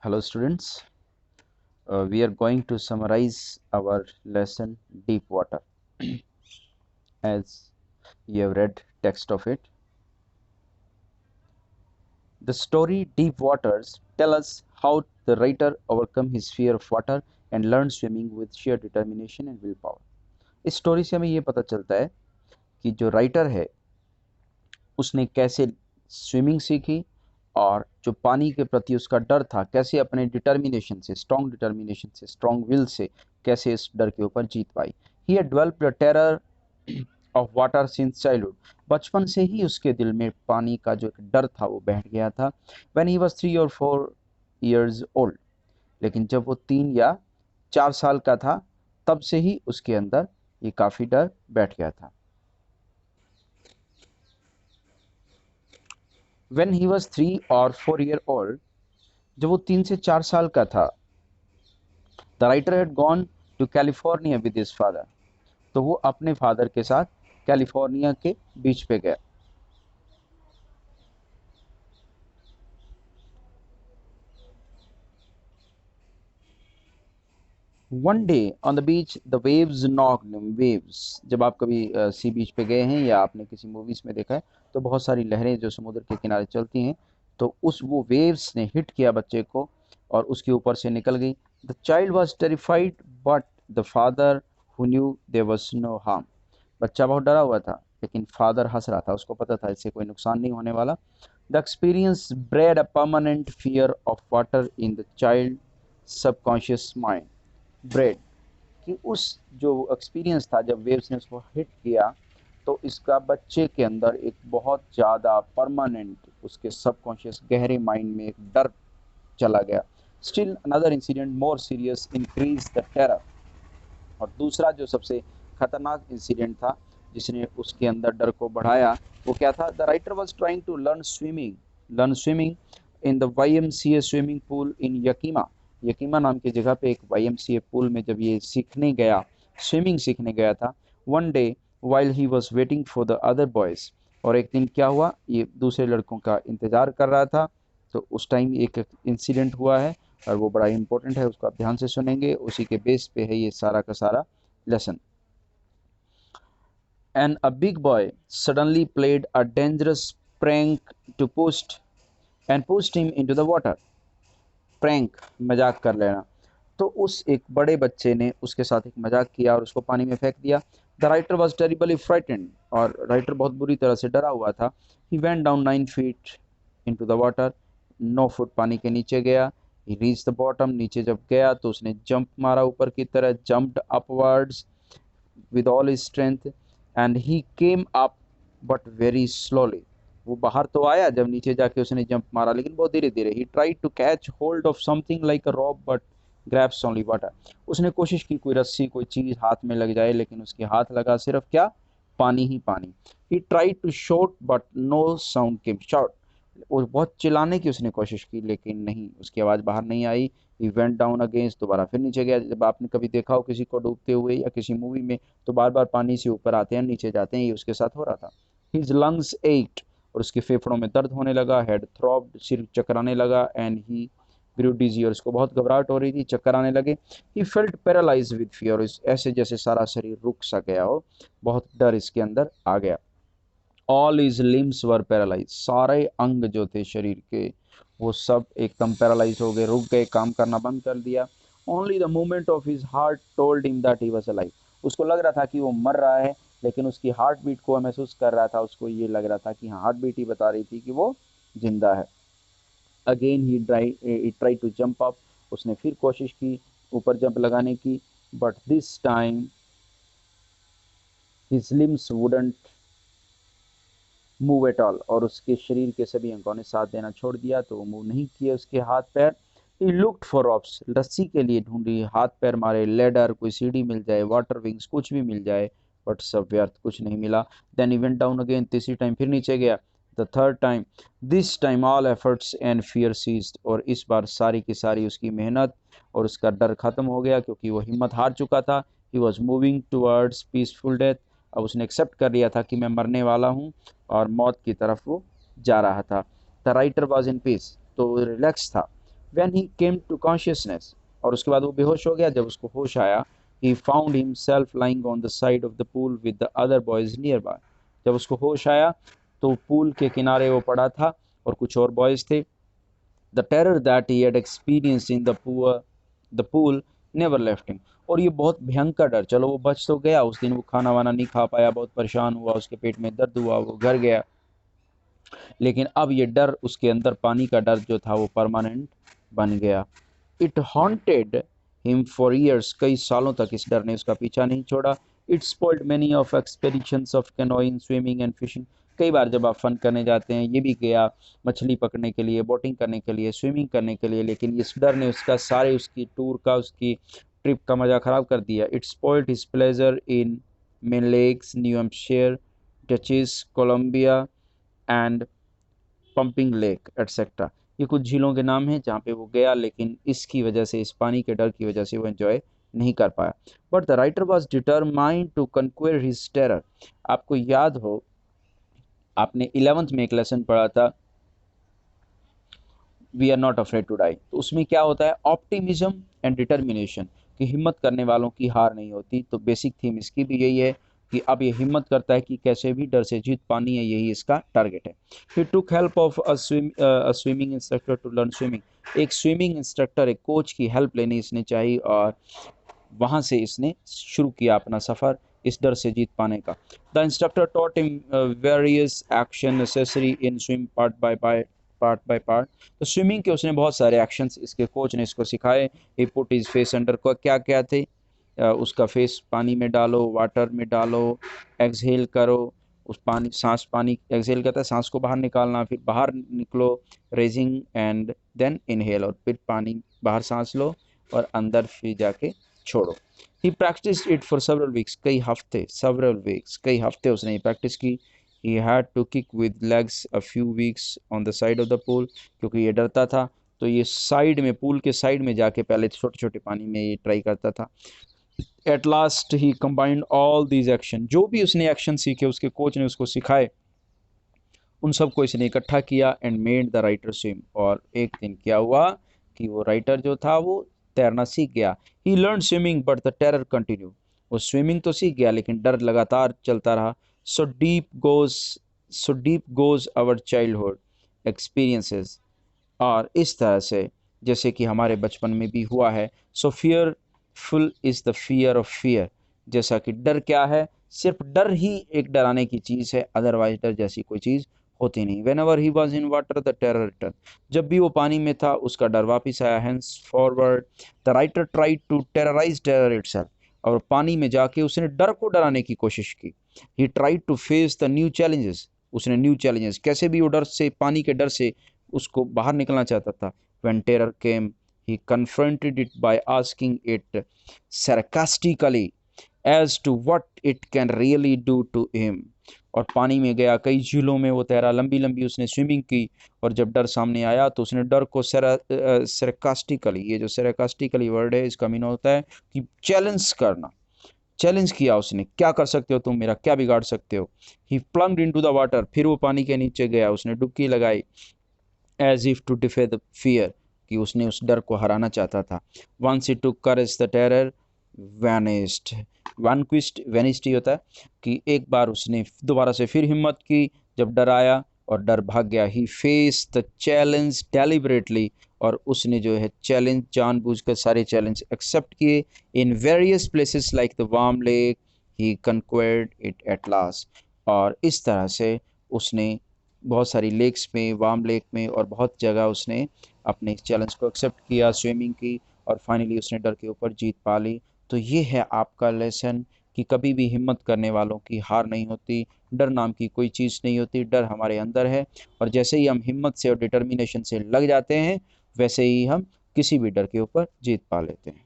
Hello students, we are going to summarize our lesson deep water as you have read text of it. The story Deep Waters tell us how the writer overcome his fear of water and learn swimming with sheer determination and willpower. इस story से हमें ये पता चलता है कि जो writer है उसने कैसे स्विमिंग सीखी और जो पानी के प्रति उसका डर था कैसे अपने डिटर्मिनेशन से स्ट्रॉन्ग विल से कैसे इस डर के ऊपर जीत पाई। He had developed a terror of water since childhood. बचपन से ही उसके दिल में पानी का जो डर था वो बैठ गया था। When he was 3 or 4 years old, लेकिन जब वो 3 या 4 साल का था तब से ही उसके अंदर ये काफ़ी डर बैठ गया था। When he was 3 or 4 years old, जब वो 3 से 4 साल का था, the writer had gone to California with his father. तो वो अपने फादर के साथ कैलिफोर्निया के बीच पे गया। One day on the beach, the waves knocked him. Waves, जब आप कभी सी बीच पे गए हैं या आपने किसी मूवीज में देखा है तो बहुत सारी लहरें जो समुद्र के किनारे चलती हैं, तो उस वो वेव्स ने हिट किया बच्चे को और उसके ऊपर से निकल गई। The child was terrified but the father who knew there was no harm. बच्चा बहुत डरा हुआ था लेकिन फादर हंस रहा था, उसको पता था इससे कोई नुकसान नहीं होने वाला। The experience bread a permanent fear of water in the child subconscious mind. Bread कि उस जो एक्सपीरियंस था जब वेव्स ने उसको हिट किया तो इसका बच्चे के अंदर एक बहुत ज़्यादा परमानेंट उसके सबकॉन्शियस गहरे माइंड में एक डर चला गया। Still another incident more serious increase the terror. और दूसरा जो सबसे खतरनाक इंसिडेंट था जिसने उसके अंदर डर को बढ़ाया वो क्या था? The writer was trying to learn swimming in the YMCA swimming pool in Yakima नाम की जगह पे एक YMCA पूल में जब ये स्विमिंग सीखने गया था। One day while he was waiting for the other boys, और एक दिन क्या हुआ, ये दूसरे लड़कों का इंतज़ार कर रहा था तो उस टाइम एक इंसिडेंट हुआ है और वो बड़ा इंपॉर्टेंट है, उसको आप ध्यान से सुनेंगे, उसी के बेस पे है ये सारा का सारा lesson. And a big boy suddenly played a dangerous prank to pushed him into the water. Prank, मजाक कर लेना। तो उस एक बड़े बच्चे ने उसके साथ एक मजाक किया और उसको पानी में फेंक दिया। The writer was terribly frightened, और राइटर बहुत बुरी तरह से डरा हुआ था। ही went down 9 feet into the water, 9 foot पानी के नीचे गया। ही रीच द बॉटम, नीचे जब गया तो उसने जंप मारा ऊपर की तरह, jumped upwards with all his strength and he came up but very slowly। वो बाहर तो आया जब नीचे जाके उसने जंप मारा लेकिन बहुत धीरे धीरे। He tried to catch hold of something like a rope but grabs only water. उसने कोशिश की कोई रस्सी कोई चीज हाथ में लग जाए लेकिन उसके हाथ लगा सिर्फ क्या? पानी ही पानी। He tried to shout but no sound came shout. वो बहुत चिल्लाने की उसने कोशिश की लेकिन नहीं, उसकी आवाज़ बाहर नहीं आई। ही वेंट डाउन अगेंस्ट, दोबारा फिर नीचे गया। जब आपने कभी देखा हो किसी को डूबते हुए या किसी मूवी में तो बार बार पानी से ऊपर आते हैं नीचे जाते हैं, ये उसके साथ हो रहा था। हिज लंग्स एट, और उसके फेफड़ों में दर्द होने लगा। हेड थ्रॉब्ड, सिर चकराने लगा। एंड ही ग्रू डिजी, और उसको बहुत घबराहट हो रही थी, चक्कर आने लगे। He felt paralyse with fear, ऐसे जैसे सारा शरीर रुक सा गया हो, बहुत डर इसके अंदर आ गया। All is limbs were paralyse, सारे अंग जो थे शरीर के वो सब एकदम पैरालाइज हो गए, रुक गए, काम करना बंद कर दिया। Only the movement of his heart told him that he was alive. उसको लग रहा था कि वो मर रहा है लेकिन उसकी हार्ट बीट को महसूस कर रहा था, उसको ये लग रहा था कि हाँ, हार्ट बीट ही बता रही थी कि वो जिंदा है। Again he try to jump up, उसने फिर कोशिश की ऊपर जंप लगाने की, but this time his limbs wouldn't move at all, और उसके शरीर के सभी अंगों ने साथ देना छोड़ दिया, तो वो मूव नहीं किए उसके हाथ पैर। ही लुक्ड फॉर रॉप्स, रस्सी के लिए ढूंढी, हाथ पैर मारे, लेडर कोई सीढ़ी मिल जाए, वाटर विंग्स कुछ भी मिल जाए, बट सब व्यर्थ, कुछ नहीं मिला। Then he went down again, तीसरी टाइम फिर नीचे गया। The third time, this time all efforts and fear ceased, और इस बार सारी की सारी उसकी मेहनत और उसका डर खत्म हो गया क्योंकि वो हिम्मत हार चुका था। He was moving towards peaceful death, अब उसने एक्सेप्ट कर लिया था कि मैं मरने वाला हूँ और मौत की तरफ वो जा रहा था। The writer was in peace, तो रिलैक्स था। When he came to consciousness, और उसके बाद वो बेहोश हो गया। जब उसको होश आया, he found himself lying on the side of the pool with the other boys near by. जब उसको होश आया तो पूल के किनारे वो पड़ा था और कुछ और बॉयज थे। The terror that he had experienced in the pool never left him. और ये बहुत भयंकर डर, चलो वो बच तो गया, उस दिन वो खाना वाना नहीं खा पाया, बहुत परेशान हुआ, उसके पेट में दर्द हुआ, वो घर गया, लेकिन अब ये डर उसके अंदर, पानी का डर जो था वो परमानेंट बन गया। It haunted him for years, कई सालों तक इस डर ने उसका पीछा नहीं छोड़ा। It spoiled many of expeditions of canoeing, swimming and fishing. कई बार जब आप फन करने जाते हैं, ये भी गया मछली पकड़ने के लिए, बोटिंग करने के लिए, स्विमिंग करने के लिए, लेकिन इस डर ने उसका सारे उसकी टूर का, उसकी ट्रिप का मज़ा ख़राब कर दिया। It spoiled his pleasure in Maine lakes, New Hampshire, Duchess, Columbia and pumping lake etcetera. ये कुछ झीलों के नाम हैं जहाँ पे वो गया, लेकिन इसकी वजह से, इस पानी के डर की वजह से वो एंजॉय नहीं कर पाया। But the writer was determined to conquer his terror. आपको याद हो, आपने 11th में एक लेसन पढ़ा था, we are not afraid to die. तो उसमें क्या होता है, ऑप्टिमिज्म एंड डिटर्मिनेशन, कि हिम्मत करने वालों की हार नहीं होती। तो बेसिक थीम इसकी भी यही है कि अब ये हिम्मत करता है कि कैसे भी डर से जीत पानी है, यही इसका टारगेट है। He took help of a swimming instructor to learn swimming. एक स्विमिंग इंस्ट्रक्टर, एक कोच की हेल्प लेनी इसने चाहिए, और वहाँ से इसने शुरू किया अपना सफ़र इस डर से जीत पाने का। The instructor taught him various action necessary in swim part by part. तो स्विमिंग के उसने बहुत सारे एक्शंस इसके कोच ने इसको सिखाए। ही पुट हिज फेस अंडर, को क्या क्या थे, उसका फेस पानी में डालो, वाटर में डालो, एक्सहेल करो, उस पानी, सांस, पानी एक्सहेल करता है, सांस को बाहर निकालना, फिर बाहर निकलो, रेजिंग एंड देन इनहेल, और फिर पानी बाहर सांस लो और अंदर फिर जाके छोड़ो। He practise it for several weeks, कई हफ्ते उसने प्रैक्टिस की। He had to kick with legs a few weeks on the side of the pool, क्योंकि ये डरता था, तो ये साइड में, पूल के साइड में जाके पहले छोटे छोटे पानी में ये ट्राई करता था। At last he combined all these action, जो भी उसने एक्शन सीखे, उसके कोच ने उसको सिखाए, उन सबको इसने इकट्ठा किया and made the writer swim. और एक दिन क्या हुआ कि वो राइटर जो था वो तैरना सीख गया। He learn swimming but the terror continue. वो स्विमिंग तो सीख गया, लेकिन डर लगातार चलता रहा। So deep goes our childhood experiences. और इस तरह से, जैसे कि हमारे बचपन में भी हुआ है, so fearful is the fear of fear. जैसा कि डर क्या है, सिर्फ डर ही एक डराने की चीज़ है, अदरवाइज डर जैसी कोई चीज़ होती नहीं। When ever he was in water the terror return. जब भी वो पानी में था, उसका डर वापिस आया। Hence forward the writer try to terrorize terror itself. और पानी में जाके उसने डर को डराने की कोशिश की। He try to face the new challenges. उसने न्यू चैलेंजेस, कैसे भी वो डर से, पानी के डर से उसको बाहर निकलना चाहता था। When terror came, he confronted it by asking it sarcastically as to what it can really do to him। और पानी में गया, कई झीलों में वो तैरा, लंबी लंबी उसने स्विमिंग की, और जब डर सामने आया तो उसने डर को सरकास्टिकली, ये जो सरकास्टिकली वर्ड है, इसका मीन होता है कि चैलेंज करना। चैलेंज किया उसने, क्या कर सकते हो तुम, मेरा क्या बिगाड़ सकते हो। He plunged into the water, फिर वो पानी के नीचे गया, उसने डुबकी लगाई, as if to defy the fear, कि उसने उस डर को हराना चाहता था। Once he took courage the terror vanished. Vanished होता है कि एक बार उसने दोबारा से फिर हिम्मत की, जब डर आया और डर भाग गया। ही फेस द चैलेंज डेलिबरेटली, और उसने जो है चैलेंज जानबूझकर सारे चैलेंज एक्सेप्ट किए। In various places like the warm lake he conquered it at last. और इस तरह से उसने बहुत सारी लेक्स में, वार्म लेक में, और बहुत जगह उसने अपने इस चैलेंज को एक्सेप्ट किया, स्विमिंग की, और फाइनली उसने डर के ऊपर जीत पा ली। तो ये है आपका लेसन कि कभी भी हिम्मत करने वालों की हार नहीं होती। डर नाम की कोई चीज़ नहीं होती, डर हमारे अंदर है, और जैसे ही हम हिम्मत से और डिटर्मिनेशन से लग जाते हैं, वैसे ही हम किसी भी डर के ऊपर जीत पा लेते हैं।